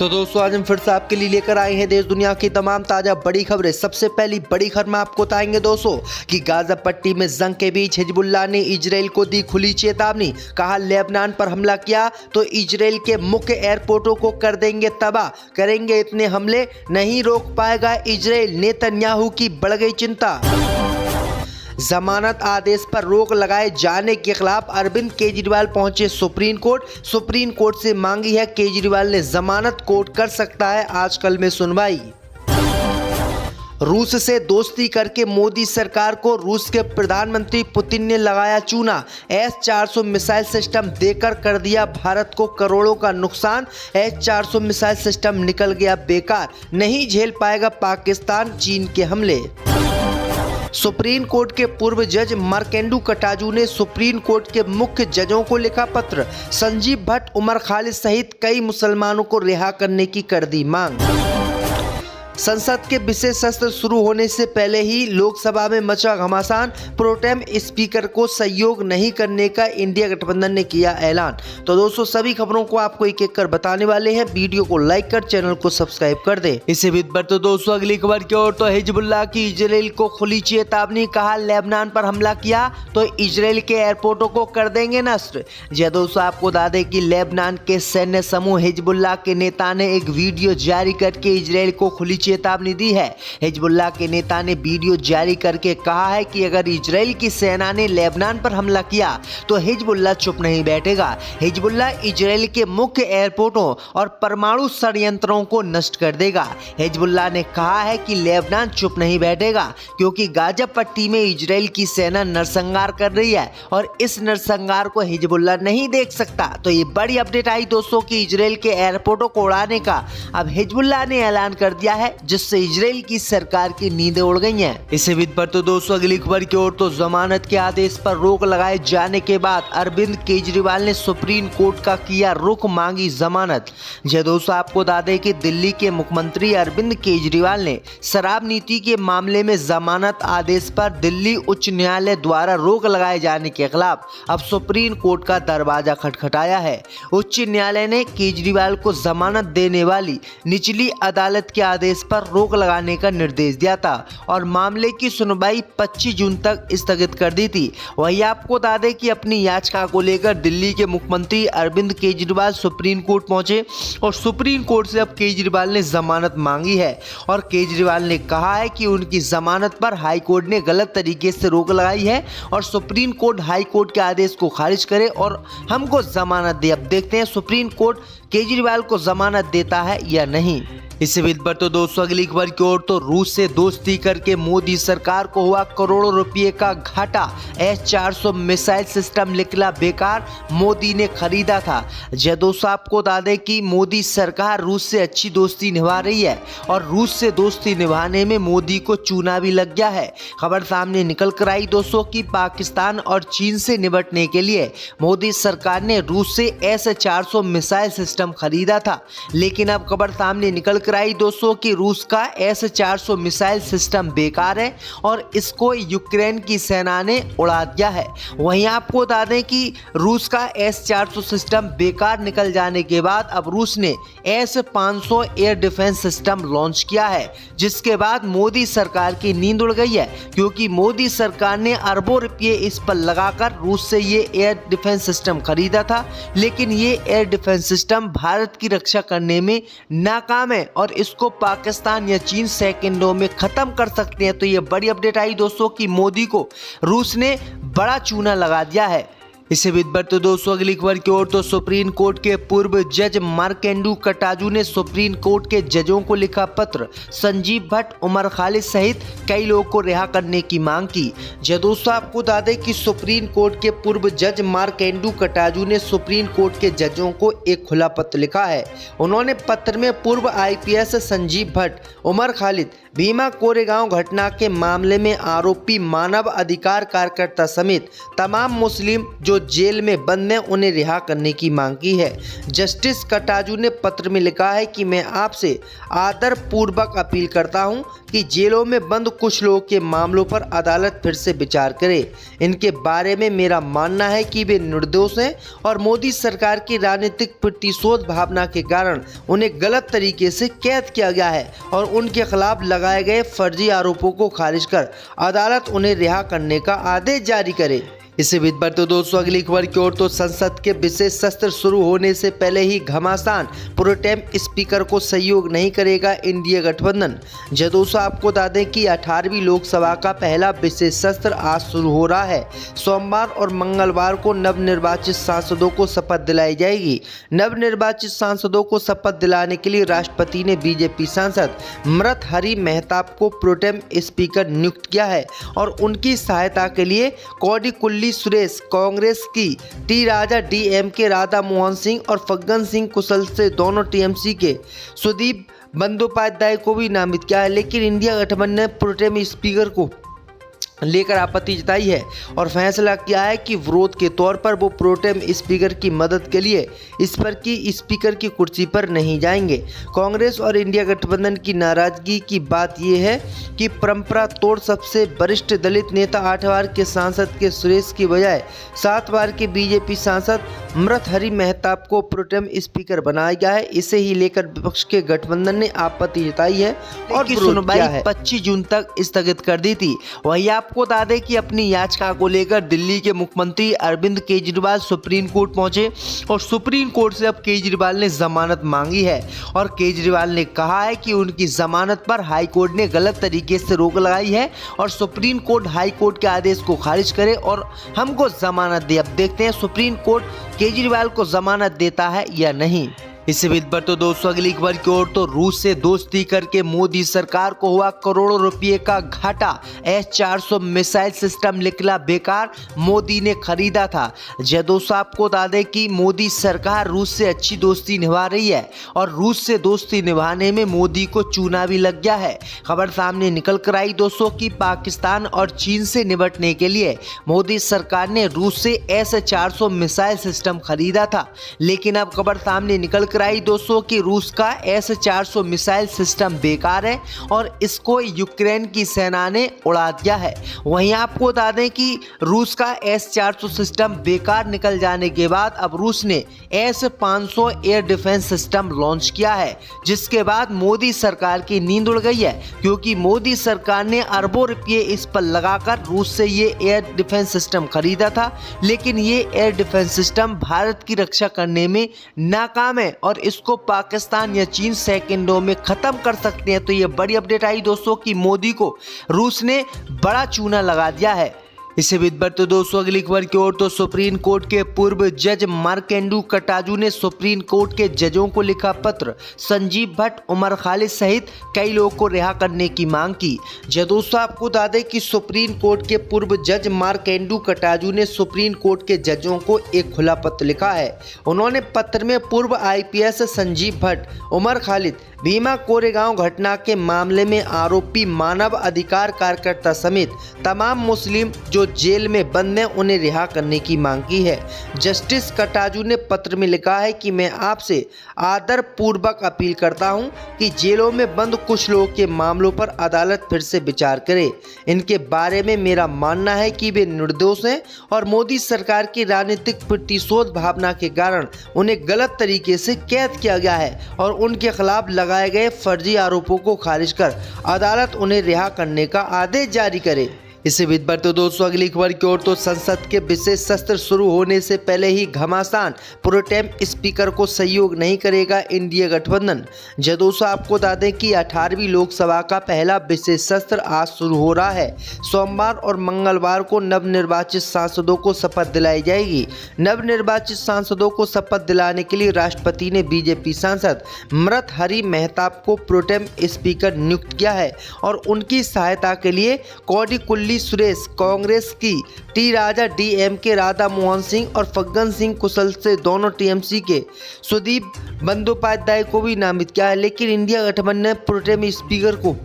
तो दोस्तों आज हम फिर से आपके लिए लेकर आए हैं देश दुनिया की तमाम ताजा बड़ी खबरें। सबसे पहली बड़ी खबर में आपको बताएंगे दोस्तों कि गाजा पट्टी में जंग के बीच हिजबुल्लाह ने इजराइल को दी खुली चेतावनी। कहा लेबनान पर हमला किया तो इजराइल के मुख्य एयरपोर्टों को कर देंगे तबाह, करेंगे इतने हमले नहीं रोक पाएगा इजराइल। नेतन्याहू की बढ़ गई चिंता। जमानत आदेश पर रोक लगाए जाने के खिलाफ अरविंद केजरीवाल पहुंचे सुप्रीम कोर्ट। सुप्रीम कोर्ट से मांगी है केजरीवाल ने जमानत, कोर्ट कर सकता है आजकल में सुनवाई। रूस से दोस्ती करके मोदी सरकार को रूस के प्रधानमंत्री पुतिन ने लगाया चूना। S-400 मिसाइल सिस्टम देकर कर दिया भारत को करोड़ों का नुकसान। S-400 मिसाइल सिस्टम निकल गया बेकार, नहीं झेल पाएगा पाकिस्तान चीन के हमले। सुप्रीम कोर्ट के पूर्व जज मार्केंडू कटाजू ने सुप्रीम कोर्ट के मुख्य जजों को लिखा पत्र। संजीव भट्ट, उमर खालिद सहित कई मुसलमानों को रिहा करने की कर दी मांग। संसद के विशेष सत्र शुरू होने से पहले ही लोकसभा में मचा घमासान। प्रोटेम स्पीकर को सहयोग नहीं करने का इंडिया गठबंधन ने किया ऐलान। तो दोस्तों सभी खबरों को आपको एक एक कर बताने वाले हैं। वीडियो को लाइक कर चैनल को सब्सक्राइब कर दे। इसी बीच पर तो दोस्तों अगली खबर की ओर तो हिजबुल्लाह की इजराइल को खुली चेतावनी। कहा लेबनान पर हमला किया तो इजराइल के एयरपोर्टों को कर देंगे नष्ट। जी दोस्तों आपको बता दें कि लेबनान के सैन्य समूह हिजबुल्लाह के नेता ने एक वीडियो जारी करके इजराइल को खुली चेतावनी दी है। हिजबुल्लाह के नेता ने वीडियो जारी करके कहा है कि अगर इजराइल की सेना ने लेबनान पर हमला किया तो हिजबुल्लाह चुप नहीं बैठेगा। हिजबुल्लाह इजराइल के मुख्य एयरपोर्टों और परमाणु संयंत्रों को नष्ट कर देगा। हिजबुल्लाह ने कहा है कि लेबनान चुप नहीं बैठेगा क्योंकि गाजा पट्टी में इजराइल की सेना नरसंहार कर रही है और इस नरसंहार को हिजबुल्लाह नहीं देख सकता। तो ये बड़ी अपडेट आई दोस्तों कि इजराइल के एयरपोर्टों को उड़ाने का अब हिजबुल्लाह ने ऐलान कर दिया है, जिससे इजराइल की सरकार की नींदें उड़ गई हैं। इसी बीच पर तो दोस्तों अगली खबर की ओर तो जमानत के आदेश पर रोक लगाए जाने के बाद अरविंद केजरीवाल ने सुप्रीम कोर्ट का किया रुख, मांगी जमानत। जी दोस्तों आपको बता दें कि दिल्ली के मुख्यमंत्री अरविंद केजरीवाल ने शराब नीति के मामले में जमानत आदेश पर दिल्ली उच्च न्यायालय द्वारा रोक लगाए जाने के खिलाफ अब सुप्रीम कोर्ट का दरवाजा खटखटाया है। उच्च न्यायालय ने केजरीवाल को जमानत देने वाली निचली अदालत के आदेश पर रोक लगाने का निर्देश दिया था और मामले की सुनवाई 25 जून तक स्थगित कर दी थी। वहीं आपको बता दें कि अपनी याचिका को लेकर दिल्ली के मुख्यमंत्री अरविंद केजरीवाल सुप्रीम कोर्ट पहुंचे और सुप्रीम कोर्ट से अब केजरीवाल ने जमानत मांगी है और केजरीवाल ने कहा है कि उनकी जमानत पर हाई कोर्ट ने गलत तरीके से रोक लगाई है और सुप्रीम कोर्ट हाई कोर्ट के आदेश को खारिज करे और हमको जमानत दे। अब देखते हैं सुप्रीम कोर्ट केजरीवाल को जमानत देता है या नहीं। इसी बीच पर तो दोस्तों अगली खबर की ओर तो रूस से दोस्ती करके मोदी सरकार को हुआ करोड़ों रुपए का घाटा। S-400 मिसाइल सिस्टम निकला बेकार, मोदी ने खरीदा था। जय दोस्तों आपको बता दें कि मोदी सरकार रूस से अच्छी दोस्ती निभा रही है और रूस से दोस्ती निभाने में मोदी को चूना भी लग गया है। खबर सामने निकल कर आई दोस्तों कि पाकिस्तान और चीन से निपटने के लिए मोदी सरकार ने रूस से S-400 मिसाइल सिस्टम खरीदा था, लेकिन अब खबर सामने निकल आई दोस्तों कि रूस का S-400 मिसाइल सिस्टम बेकार है और इसको यूक्रेन की सेना ने उड़ा दिया है। वहीं आपको बता दें कि रूस का S-400 सिस्टम बेकार निकल जाने के बाद अब रूस ने S-500 air defence system launch किया है, जिसके बाद मोदी सरकार की नींद उड़ गई है क्योंकि मोदी सरकार ने अरबों रुपये इस पर लगाकर रूस से ये एयर डिफेंस सिस्टम खरीदा था, लेकिन ये एयर डिफेंस सिस्टम भारत की रक्षा करने में नाकाम है और इसको पाकिस्तान या चीन सेकंडों में खत्म कर सकते हैं। तो ये बड़ी अपडेट आई दोस्तों कि मोदी को रूस ने बड़ा चूना लगा दिया है। इसी बीच पर तो दोस्तों अगली खबर की ओर तो सुप्रीम कोर्ट के पूर्व जज मार्केंडू कटाजू ने सुप्रीम कोर्ट के जजों को लिखा पत्र। संजीव भट्ट, उमर खालिद सहित कई लोगों को रिहा करने की मांग की। जी दोस्तों आपको बता दें कि सुप्रीम कोर्ट के पूर्व जज मार्केंडू कटाजू ने सुप्रीम कोर्ट के जजों को एक खुला पत्र लिखा है। उन्होंने पत्र में पूर्व IPS संजीव भट्ट, उमर खालिद, भीमा कोरेगांव घटना के मामले में आरोपी मानव अधिकार कार्यकर्ता समेत तमाम मुस्लिम जो जेल में बंद हैं उन्हें रिहा करने की मांग की है। जस्टिस कटाजू ने पत्र में लिखा है कि मैं आपसे आदरपूर्वक अपील करता हूं कि जेलों में बंद कुछ लोगों के मामलों पर अदालत फिर से विचार करे। इनके बारे में मेरा मानना है कि वे निर्दोष हैं और मोदी सरकार की राजनीतिक प्रतिशोध भावना के कारण उन्हें गलत तरीके से कैद किया गया है और उनके खिलाफ लगाए गए फर्जी आरोपों को खारिज कर अदालत उन्हें रिहा करने का आदेश जारी करे। इसे बीत बढ़ते दोस्तों अगली खबर की ओर। तो संसद के विशेष सत्र शुरू होने से पहले ही घमासान प्रोटेम स्पीकर को सहयोग नहीं करेगा इंडिया गठबंधन। दोस्तों आपको बता दें कि 18वीं लोकसभा का पहला विशेष सत्र आज शुरू हो रहा है। सोमवार और मंगलवार को नवनिर्वाचित सांसदों को शपथ दिलाई जाएगी। नवनिर्वाचित सांसदों को शपथ दिलाने के लिए राष्ट्रपति ने बीजेपी सांसद मृतहरि मेहताब को प्रोटेम स्पीकर नियुक्त किया है और उनकी सहायता के लिए कोडिकुल्ली सुरेश कांग्रेस की, टी राजा डीएमके राधा मोहन सिंह और फग्गन सिंह कुशल से दोनों टीएमसी के सुदीप बंदोपाध्याय को भी नामित किया है। लेकिन इंडिया गठबंधन ने प्रोटेम स्पीकर को लेकर आपत्ति जताई है और फैसला किया है कि विरोध के तौर पर वो प्रोटेम स्पीकर की मदद के लिए इस पर की स्पीकर की कुर्सी पर नहीं जाएंगे। कांग्रेस और इंडिया गठबंधन की नाराजगी की बात यह है कि परंपरा तोड़ सबसे वरिष्ठ दलित नेता 8 बार के सांसद के सुरेश की बजाय 7 बार के बीजेपी सांसद मृतहरि मेहताब को प्रोटेम स्पीकर बनाया गया है। इसे ही लेकर विपक्ष के गठबंधन ने आपत्ति जताई है और सुनवाई 25 जून तक स्थगित कर दी थी। वही आपको बता दें कि अपनी याचिका को लेकर दिल्ली के मुख्यमंत्री अरविंद केजरीवाल सुप्रीम कोर्ट पहुंचे और सुप्रीम कोर्ट से अब केजरीवाल ने जमानत मांगी है और केजरीवाल ने कहा है कि उनकी जमानत पर हाई कोर्ट ने गलत तरीके से रोक लगाई है और सुप्रीम कोर्ट हाई कोर्ट के आदेश को खारिज करे और हमको जमानत दे। अब देखते हैं सुप्रीम कोर्ट केजरीवाल को जमानत देता है या नहीं। इससे बीत पर तो दोस्तों अगली खबर की ओर। तो रूस से दोस्ती करके मोदी सरकार को हुआ करोड़ों रुपए का घाटा। S-400 मिसाइल सिस्टम निकला बेकार, मोदी ने खरीदा था। दोस्तों आपको बता दें कि मोदी सरकार रूस से अच्छी दोस्ती निभा रही है और रूस से दोस्ती निभाने में मोदी को चूना भी लग गया है। खबर सामने निकल कर आई दोस्तों कि पाकिस्तान और चीन से निपटने के लिए मोदी सरकार ने रूस से S-400 मिसाइल सिस्टम खरीदा था। लेकिन अब खबर सामने निकल कराई दोस्तों कि रूस का S-400 मिसाइल सिस्टम बेकार है और इसको यूक्रेन की सेना ने उड़ा दिया है। वहीं आपको बता दें कि रूस का S-400 सिस्टम बेकार निकल जाने के बाद अब रूस ने S-500 air defence system launch किया है, जिसके बाद मोदी सरकार की नींद उड़ गई है क्योंकि मोदी सरकार ने अरबों रुपये इस पर लगाकर रूस से ये एयर डिफेंस सिस्टम खरीदा था। लेकिन ये एयर डिफेंस सिस्टम भारत की रक्षा करने में नाकाम है और इसको पाकिस्तान या चीन सेकंडों में खत्म कर सकते हैं। तो ये बड़ी अपडेट आई दोस्तों कि मोदी को रूस ने बड़ा चूना लगा दिया है। इससे बीत बढ़ते दोस्तों अगली खबर की ओर। तो सुप्रीम कोर्ट के पूर्व जज मार्केंडू कटाजू ने सुप्रीम कोर्ट के जजों को लिखा पत्र। संजीव भट्ट, उमर खालिद सहित कई लोगों को रिहा करने की मांग की। दोस्तों आपको बता दें कि सुप्रीम कोर्ट के पूर्व जज मार्केंडू कटाजू ने सुप्रीम कोर्ट के जजों को एक खुला पत्र लिखा है। उन्होंने पत्र में पूर्व IPS संजीव भट्ट, उमर खालिद, भीमा कोरेगांव घटना के मामले में आरोपी मानव अधिकार कार्यकर्ता समेत तमाम मुस्लिम जो जेल में बंद हैं उन्हें रिहा करने की मांग की है। जस्टिस कटाजू ने पत्र में लिखा है कि मैं आपसे आदरपूर्वक अपील करता हूं कि जेलों में बंद कुछ लोगों के मामलों पर अदालत फिर से विचार करे। इनके बारे में मेरा मानना है कि वे निर्दोष हैं और मोदी सरकार की राजनीतिक प्रतिशोध भावना के कारण उन्हें गलत तरीके से कैद किया गया है और उनके खिलाफ लगाए गए फर्जी आरोपों को खारिज कर अदालत उन्हें रिहा करने का आदेश जारी करे। इसी बीच बढ़ते दोस्तों अगली खबर की ओर। तो संसद के विशेष सत्र शुरू होने से पहले ही घमासान प्रोटेम स्पीकर को सहयोग नहीं करेगा इंडिया गठबंधन। दोस्तों आपको बता दें कि 18वीं लोकसभा का पहला विशेष सत्र आज शुरू हो रहा है। सोमवार और मंगलवार को नवनिर्वाचित सांसदों को शपथ दिलाई जाएगी। नवनिर्वाचित सांसदों को शपथ दिलाने के लिए राष्ट्रपति ने बीजेपी सांसद मृतहरि मेहताब को प्रोटेम स्पीकर नियुक्त किया है और उनकी सहायता के लिए कोडिकुल्ली सुरेश कांग्रेस की, टी राजा डीएमके राधा मोहन सिंह और फग्गन सिंह कुशल से दोनों टीएमसी के सुदीप बंदोपाध्याय को भी नामित किया है। लेकिन इंडिया गठबंधन ने प्रोटेम स्पीकर को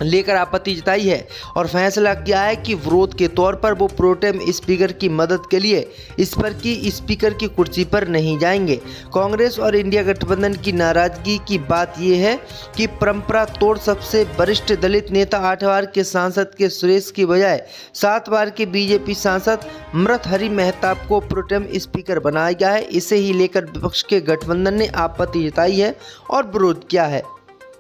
लेकर आपत्ति जताई है और फैसला किया है कि विरोध के तौर पर वो प्रोटेम स्पीकर की मदद के लिए इस पर की स्पीकर की कुर्सी पर नहीं जाएंगे। कांग्रेस और इंडिया गठबंधन की नाराजगी की बात यह है कि परंपरा तोड़ सबसे वरिष्ठ दलित नेता 8 बार के सांसद के सुरेश की बजाय 7 बार के बीजेपी सांसद मृतहरि मेहताब को प्रोटेम स्पीकर बनाया गया है। इसे ही लेकर विपक्ष के गठबंधन ने आपत्ति जताई है और विरोध किया है।